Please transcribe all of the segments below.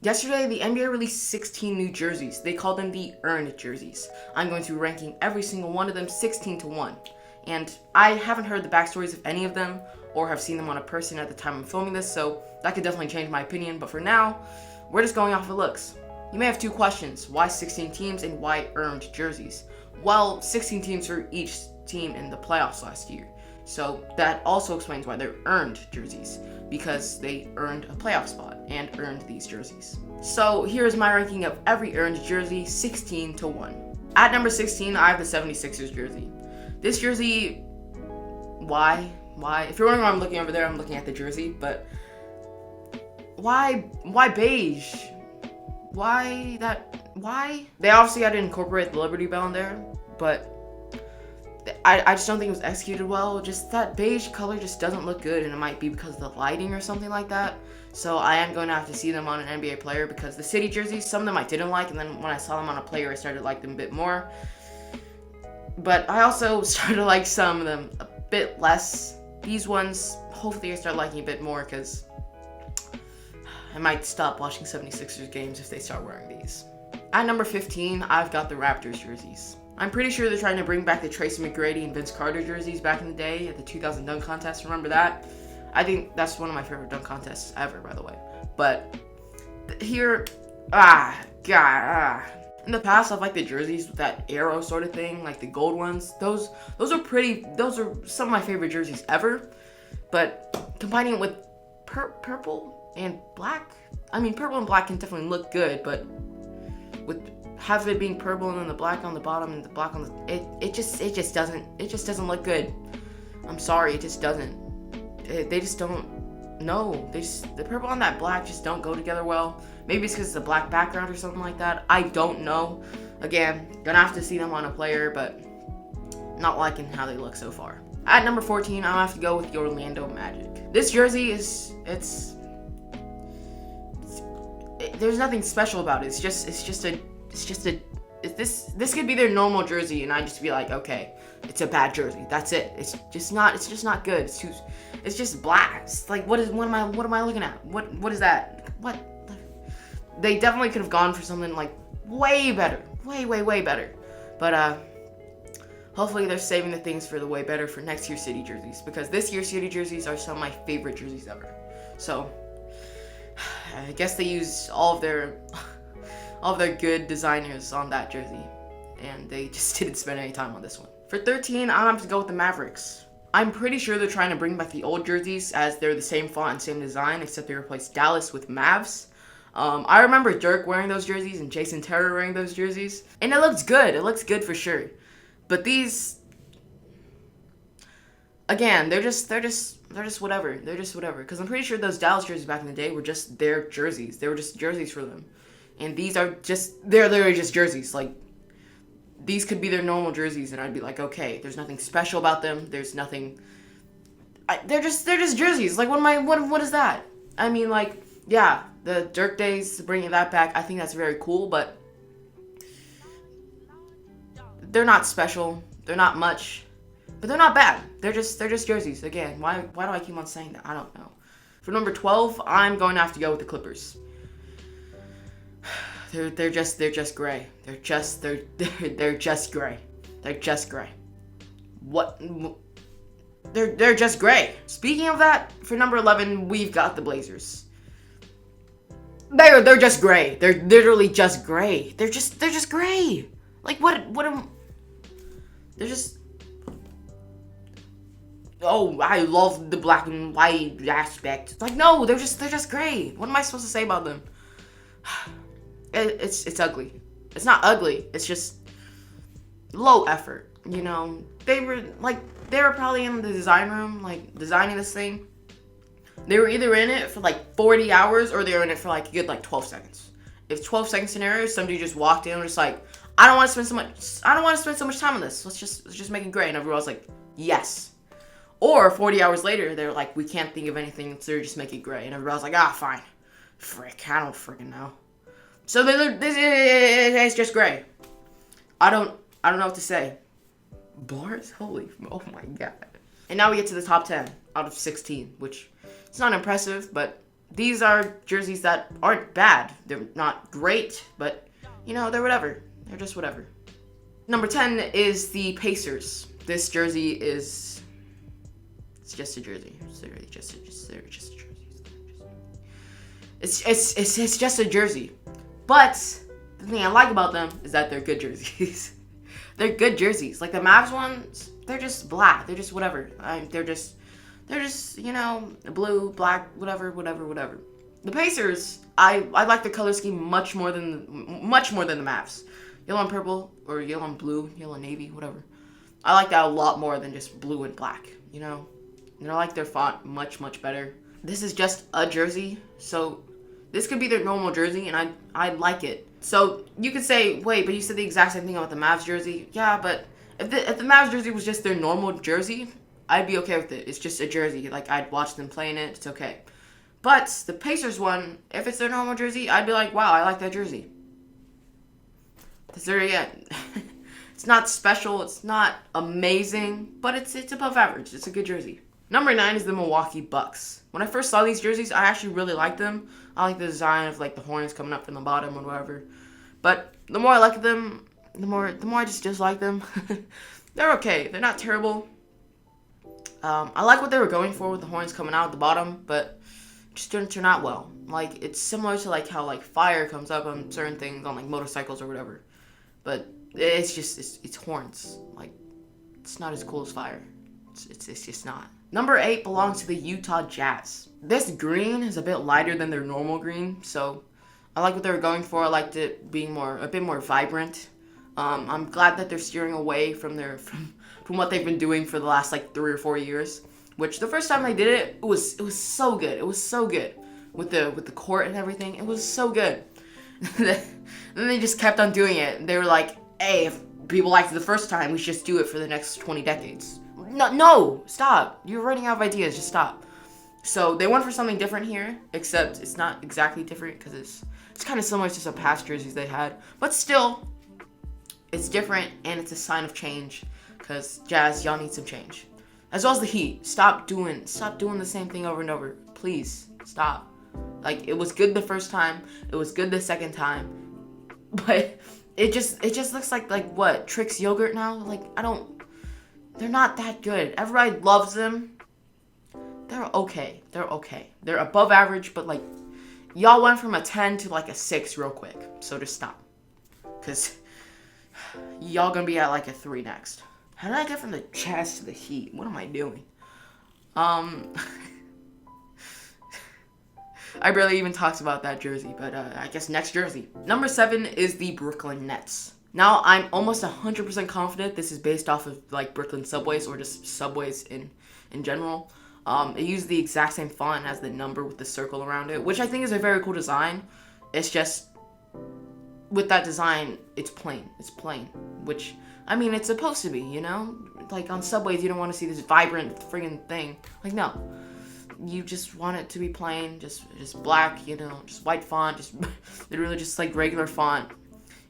Yesterday, the NBA released 16 new jerseys. They called them the earned jerseys. I'm going to be ranking every single one of them 16 to 1. And I haven't heard the backstories of any of them or have seen them on a person at the time I'm filming this, so that could definitely change my opinion. But for now, we're just going off of looks. You may have two questions. Why 16 teams and why earned jerseys? Well, 16 teams for each team in the playoffs last year. So that also explains why they're earned jerseys, because they earned a playoff spot and earned these jerseys. So here's my ranking of every earned jersey, 16 to 1. At number 16, I have the 76ers jersey. This jersey, why? If you're wondering why I'm looking over there, I'm looking at the jersey, but why beige? Why? They obviously had to incorporate the Liberty Bell in there, but I just don't think it was executed well. Just that beige color just doesn't look good, and it might be because of the lighting or something like that. So I am going to have to see them on an NBA player, because the City jerseys, some of them I didn't like, and then when I saw them on a player, I started to like them a bit more. But I also started to like some of them a bit less. These ones, hopefully I start liking a bit more, because I might stop watching 76ers games if they start wearing these. At number 15, I've got the Raptors jerseys. I'm pretty sure they're trying to bring back the Tracy McGrady and Vince Carter jerseys back in the day at the 2000 dunk contest. Remember that? I think that's one of my favorite dunk contests ever, by the way. But here, in the past, I've liked the jerseys with that arrow sort of thing, like the gold ones. Those are pretty. Those are some of my favorite jerseys ever. But combining it with purple and black, I mean, purple and black can definitely look good, but with half of it being purple and then the black on the bottom and the black on the it just doesn't look good. I'm sorry, it just doesn't. They just don't. No, the purple and that black just don't go together well. Maybe it's because it's a black background or something like that. I don't know. Again, gonna have to see them on a player, but not liking how they look so far. At number 14, I'll have to go with the Orlando Magic. This jersey there's nothing special about it. This could be their normal jersey, and I'd just be like, okay, it's a bad jersey. That's it. It's just not good. It's just black. It's like, what am I looking at? What is that? What? They definitely could have gone for something like way better. Way better. But hopefully they're saving the things for the way better for next year's City jerseys, because this year's City jerseys are some of my favorite jerseys ever. So I guess they used all of their good designers on that jersey, and they just didn't spend any time on this one. For 13, I'm going to go with the Mavericks. I'm pretty sure they're trying to bring back the old jerseys, as they're the same font and same design, except they replaced Dallas with Mavs. I remember Dirk wearing those jerseys and Jason Terry wearing those jerseys, and it looks good. It looks good for sure. But these, again, they're just whatever. They're just whatever. Because I'm pretty sure those Dallas jerseys back in the day were just their jerseys. They were just jerseys for them. And these are they're literally just jerseys. Like, these could be their normal jerseys, and I'd be like, okay, there's nothing special about them. There's nothing. They're just jerseys. Like, what is that? I mean, like, yeah, the Dirk days, bringing that back, I think that's very cool, but they're not special. They're not much, but they're not bad. They're just jerseys. Again, why do I keep on saying that? I don't know. For number 12, I'm going to have to go with the Clippers. They're just gray. They're just gray. They're just gray. What? They're just gray. Speaking of that, for number 11, we've got the Blazers. They're just gray. They're literally just gray. They're just gray. Like, what am... They're just... Oh, I love the black and white aspect. Like, no, they're just gray. What am I supposed to say about them? It's ugly. It's not ugly. It's just low effort. You know, they were probably in the design room, like, designing this thing. They were either in it for like 40 hours or they were in it for like a good 12 seconds. If 12-second scenario, somebody just walked in and was just like, I don't want to spend so much time on this. Let's just make it great. And everyone was like, yes. Or 40 hours later, they're like, we can't think of anything, so just make it gray. And everybody was like, fine. Frick, I don't freaking know. So it's just gray. I don't know what to say. Bars? Oh my god. And now we get to the top 10 out of 16, which it's not impressive, but these are jerseys that aren't bad. They're not great, but they're whatever. They're just whatever. Number 10 is the Pacers. This jersey is, it's just a jersey. It's just a jersey. It's just a jersey. But the thing I like about them is that they're good jerseys. They're good jerseys. Like the Mavs ones, they're just black. They're just whatever. They're just blue, black, whatever. The Pacers, I like the color scheme much more than the Mavs. Yellow and purple, or yellow and blue, yellow and navy, whatever. I like that a lot more than just blue and black. And I like their font much better. This is just a jersey, so this could be their normal jersey, and I like it. So you could say, wait, but you said the exact same thing about the Mavs jersey. Yeah, but if the Mavs jersey was just their normal jersey, I'd be okay with it. It's just a jersey. Like, I'd watch them play in it. It's okay. But the Pacers one, if it's their normal jersey, I'd be like, wow, I like that jersey. It's not special. It's not amazing, but it's above average. It's a good jersey. Number 9 is the Milwaukee Bucks. When I first saw these jerseys, I actually really liked them. I like the design of like the horns coming up from the bottom or whatever. But the more I like them, the more I just dislike them. They're okay. They're not terrible. I like what they were going for with the horns coming out at the bottom, but it just didn't turn out well. Like, it's similar to like how like fire comes up on certain things on like motorcycles or whatever. But it's just horns. Like, it's not as cool as fire. It's just not. Number 8 belongs to the Utah Jazz. This green is a bit lighter than their normal green, so I like what they were going for. I liked it being a bit more vibrant. I'm glad that they're steering away from what they've been doing for the last like 3 or 4 years. Which the first time they did it, it was so good. It was so good with the court and everything. It was so good. Then they just kept on doing it. They were like, hey, if people liked it the first time, we should just do it for the next 20 decades. No, stop. You're running out of ideas. Just stop. So they went for something different here, except it's not exactly different because it's kind of similar to some past jerseys they had. But still, it's different and it's a sign of change because Jazz, y'all need some change. As well as the Heat. Stop doing the same thing over and over. Please, stop. Like, it was good the first time. It was good the second time. But it just looks like what? Trix yogurt now? Like, they're not that good. Everybody loves them. They're okay. They're above average, but like, y'all went from a 10 to like a 6 real quick. So just stop. Because y'all gonna be at like a 3 next. How did I get from the Jazz to the Heat? What am I doing? I barely even talked about that jersey, but I guess next jersey. Number 7 is the Brooklyn Nets. Now, I'm almost 100% confident this is based off of like Brooklyn subways or just subways in general. It used the exact same font as the number with the circle around it, which I think is a very cool design. It's just, with that design, it's plain. Which, I mean, it's supposed to be, Like, on subways, you don't want to see this vibrant friggin' thing. Like, no. You just want it to be plain, just black, just white font, just literally just like regular font.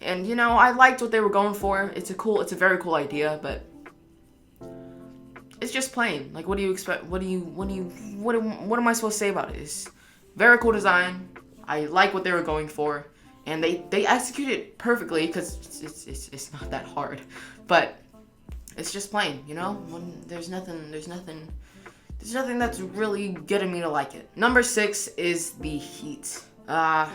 And, I liked what they were going for. It's a very cool idea, but it's just plain. Like, what do you expect? What am I supposed to say about it? It's very cool design. I like what they were going for. And they executed it perfectly because it's not that hard. But it's just plain, When there's nothing that's really getting me to like it. Number 6 is the Heat. I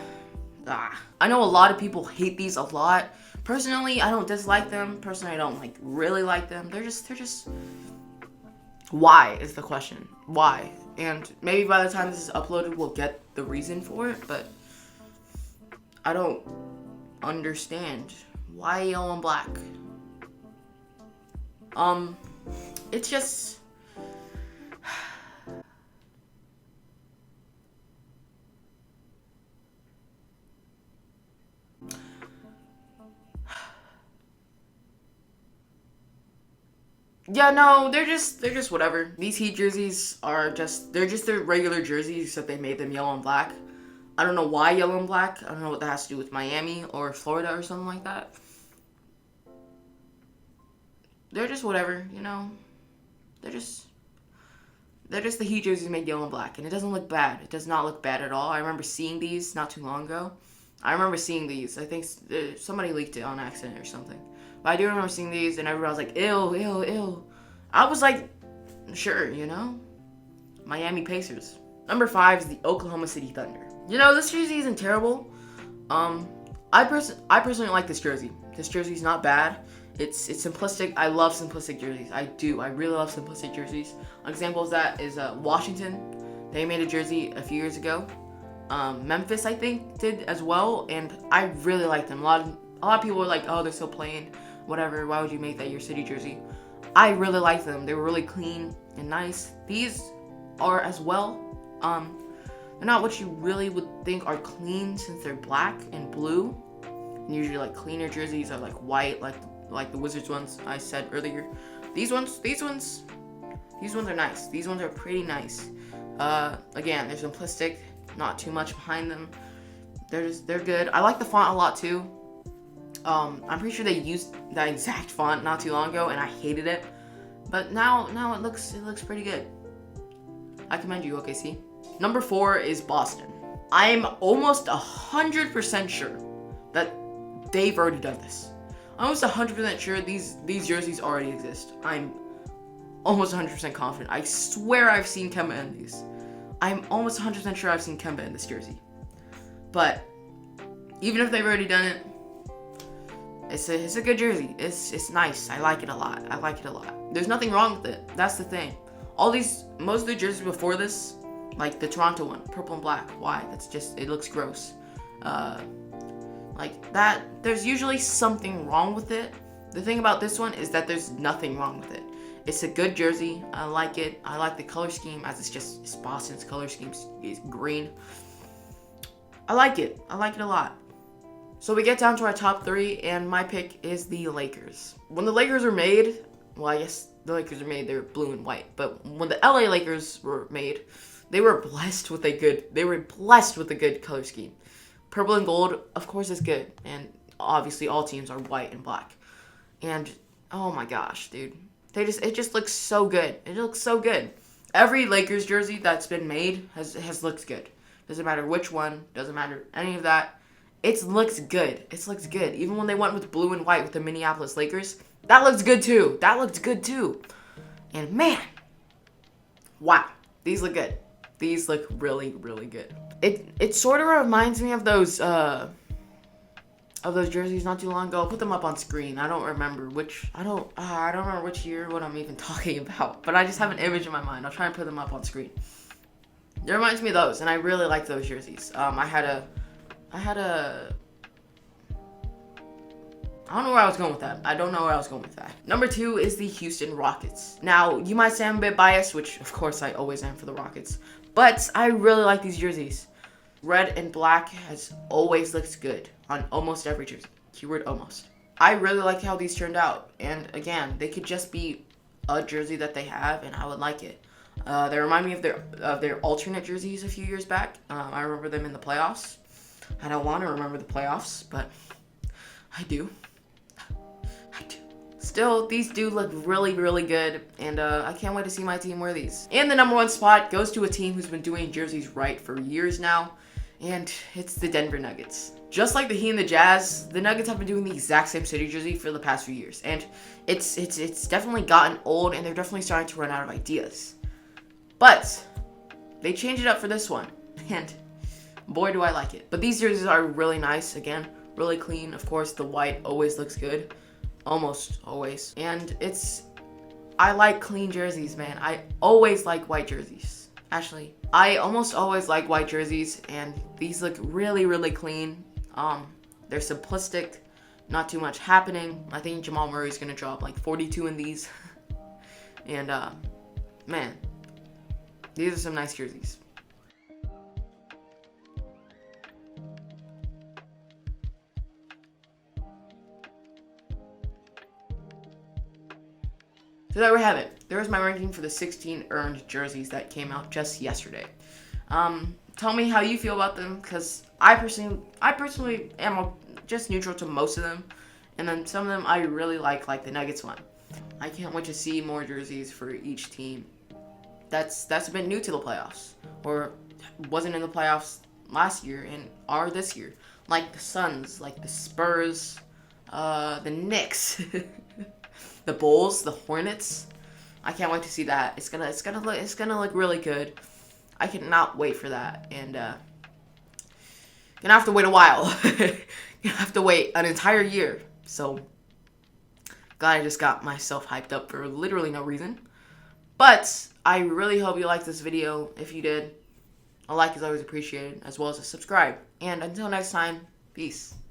know a lot of people hate these a lot. Personally, I don't dislike them. Personally, I don't really like them. They're just why is the question. Why? And maybe by the time this is uploaded, we'll get the reason for it, but I don't understand. Why yellow and black? It's just... Yeah, no, they're just whatever. These Heat jerseys they're just their regular jerseys, except they made them yellow and black. I don't know why yellow and black. I don't know what that has to do with Miami or Florida or something like that. They're just whatever, They're just They're just the Heat jerseys made yellow and black, and it doesn't look bad. It does not look bad at all. I remember seeing these not too long ago. I remember seeing these. I think somebody leaked it on accident or something. But I do remember seeing these, and everyone was like, ew, ew, ew. I was like, sure, Miami Pacers. Number 5 is the Oklahoma City Thunder. This jersey isn't terrible. I personally like this jersey. This jersey's not bad. It's simplistic. I love simplistic jerseys. I do. I really love simplistic jerseys. An example of that is Washington. They made a jersey a few years ago. Memphis, I think, did as well, and I really like them. A lot of people are like, oh, they're so plain, whatever. Why would you make that your city jersey? I really like them. They were really clean and nice. These are as well. They're not what you really would think are clean since they're black and blue. And usually, like, cleaner jerseys are like white, like the Wizards ones I said earlier. These ones are nice. These ones are pretty nice. Again, they're simplistic, not too much behind them. They're good. I like the font a lot too. I'm pretty sure they used that exact font not too long ago, and I hated it. But now it looks pretty good. I commend you, OKC. Number 4 is Boston. I'm almost 100% sure that they've already done this. I'm almost 100% sure these jerseys already exist. I'm almost 100% confident. I swear I've seen Kemba in these. I'm almost 100% sure I've seen Kemba in this jersey. But even if they've already done it, it's a good jersey. It's nice. I like it a lot. There's nothing wrong with it. That's the thing. Most of the jerseys before this, like the Toronto one, purple and black. Why? It looks gross. Like that, there's usually something wrong with it. The thing about this one is that there's nothing wrong with it. It's a good jersey. I like it. I like the color scheme, as it's Boston's color scheme is green. I like it a lot. So we get down to our top 3, and my pick is the Lakers. When the Lakers were made, well, I guess the Lakers were made, they were blue and white. But when the LA Lakers were made, they were blessed with a good color scheme. Purple and gold, of course, is good. And obviously all teams are white and black. And oh my gosh, dude. It just looks so good. It looks so good. Every Lakers jersey that's been made has looked good. Doesn't matter which one, doesn't matter any of that. It looks good. Even when they went with blue and white with the Minneapolis Lakers, that looks good too. And man, wow, these look good. These look really, really good. It sort of reminds me of those jerseys not too long ago. I'll put them up on screen. I don't remember which year, what I'm even talking about. But I just have an image in my mind. I'll try and put them up on screen. It reminds me of those, and I really like those jerseys. I don't know where I was going with that. I don't know where I was going with that. Number 2 is the Houston Rockets. Now, you might say I'm a bit biased, which of course I always am for the Rockets, but I really like these jerseys. Red and black has always looked good on almost every jersey. Keyword almost. I really like how these turned out, and again, they could just be a jersey that they have, and I would like it. They remind me of their alternate jerseys a few years back. I remember them in the playoffs. I don't want to remember the playoffs, but I do. Still, these do look really, really good, and I can't wait to see my team wear these. And the number 1 spot goes to a team who's been doing jerseys right for years now, and it's the Denver Nuggets. Just like the Heat and the Jazz, the Nuggets have been doing the exact same city jersey for the past few years, and it's definitely gotten old, and they're definitely starting to run out of ideas. But they changed it up for this one, and boy, do I like it. But these jerseys are really nice. Again, really clean. Of course, the white always looks good. Almost always. And I like clean jerseys, man. I always like white jerseys. Actually, I almost always like white jerseys, and these look really, really clean. They're simplistic. Not too much happening. I think Jamal Murray's going to drop like 42 in these. And, man, these are some nice jerseys. So there we have it. There is my ranking for the 16 earned jerseys that came out just yesterday. Tell me how you feel about them, because I personally am just neutral to most of them, and then some of them I really like the Nuggets one. I can't wait to see more jerseys for each team that's a bit new to the playoffs, or wasn't in the playoffs last year and are this year. Like the Suns, like the Spurs, the Knicks, the Bulls, the Hornets. I can't wait to see that. It's gonna look really good. I cannot wait for that, and gonna have to wait a while. Gonna have to wait an entire year. So glad I just got myself hyped up for literally no reason. But I really hope you liked this video. If you did, a like is always appreciated, as well as a subscribe. And until next time, peace.